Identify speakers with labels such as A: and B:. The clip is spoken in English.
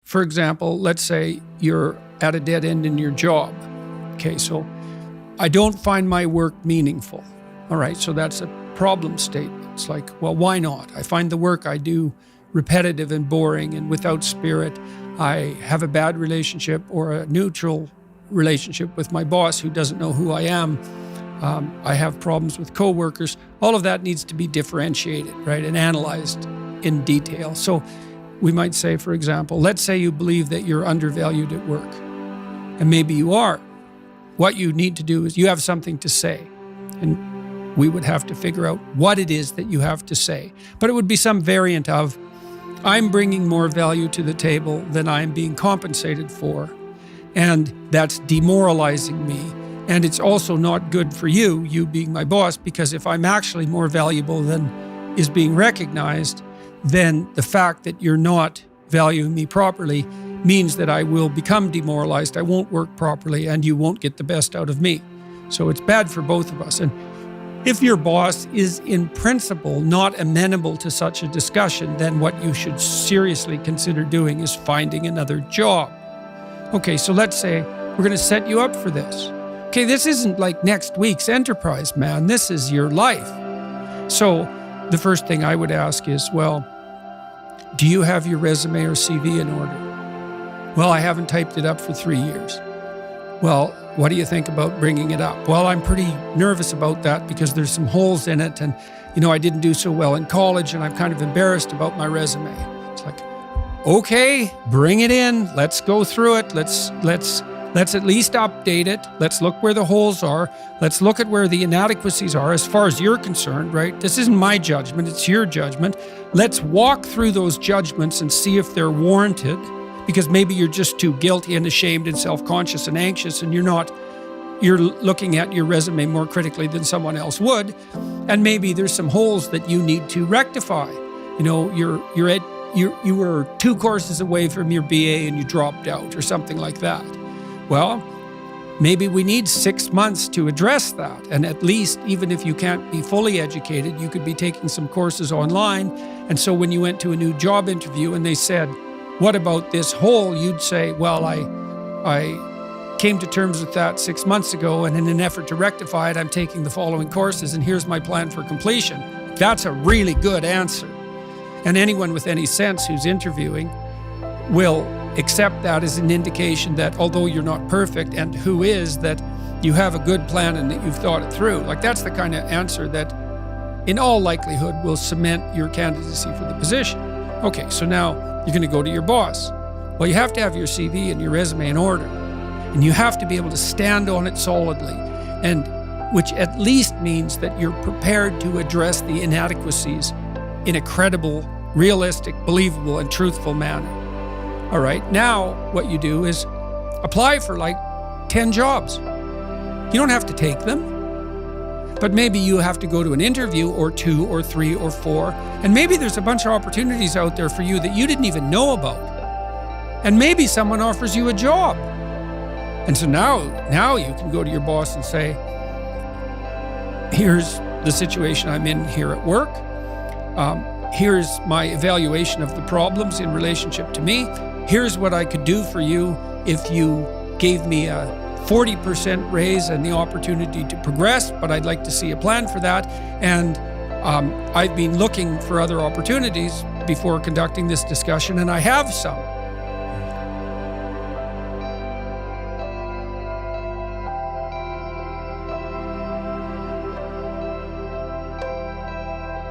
A: for example, let's say you're at a dead end in your job. Okay, so I don't find my work meaningful. All right, so that's a problem statement. It's like, well, why not? I find the work I do repetitive and boring and without spirit. I have a bad relationship or a neutral relationship with my boss who doesn't know who I am. I have problems with coworkers. All of that needs to be differentiated, right, and analyzed in detail. So we might say, for example, let's say you believe that you're undervalued at work, and maybe you are. What you need to do is you have something to say, and we would have to figure out what it is that you have to say. But it would be some variant of, I'm bringing more value to the table than I'm being compensated for, and that's demoralizing me. And it's also not good for you being my boss, because if I'm actually more valuable than is being recognized, then the fact that you're not valuing me properly means that I will become demoralized, I won't work properly, and you won't get the best out of me. So it's bad for both of us. And if your boss is in principle not amenable to such a discussion, then what you should seriously consider doing is finding another job. Okay, so let's say we're going to set you up for this. Okay, this isn't like next week's enterprise, man. This is your life. So the first thing I would ask is, well, do you have your resume or CV in order? Well, I haven't typed it up for 3 years. Well, what do you think about bringing it up? Well, I'm pretty nervous about that because there's some holes in it, and I didn't do so well in college, and I'm kind of embarrassed about my resume. It's like, okay, bring it in. Let's go through it. Let's at least update it. Let's look where the holes are. Let's look at where the inadequacies are as far as you're concerned, right? This isn't my judgment, it's your judgment. Let's walk through those judgments and see if they're warranted, because maybe you're just too guilty and ashamed and self-conscious and anxious, and you're looking at your resume more critically than someone else would. And maybe there's some holes that you need to rectify. You were 2 courses away from your BA and you dropped out or something like that. Well, maybe we need 6 months to address that. And at least, even if you can't be fully educated, you could be taking some courses online. And so when you went to a new job interview and they said, what about this hole? You'd say, well, I came to terms with that 6 months ago, and in an effort to rectify it, I'm taking the following courses, and here's my plan for completion. That's a really good answer. And anyone with any sense who's interviewing will accept that as an indication that although you're not perfect, and who is, that you have a good plan and that you've thought it through. Like, that's the kind of answer that in all likelihood will cement your candidacy for the position. Okay, so now you're going to go to your boss. Well, you have to have your CV and your resume in order, and you have to be able to stand on it solidly, and which at least means that you're prepared to address the inadequacies in a credible, realistic, believable, and truthful manner. All right, now what you do is apply for like 10 jobs. You don't have to take them, but maybe you have to go to an interview or 2 or 3 or 4, and maybe there's a bunch of opportunities out there for you that you didn't even know about. And maybe someone offers you a job. And so now you can go to your boss and say, here's the situation I'm in here at work. Here's my evaluation of the problems in relationship to me. Here's what I could do for you if you gave me a 40% raise and the opportunity to progress, but I'd like to see a plan for that. And I've been looking for other opportunities before conducting this discussion, and I have some.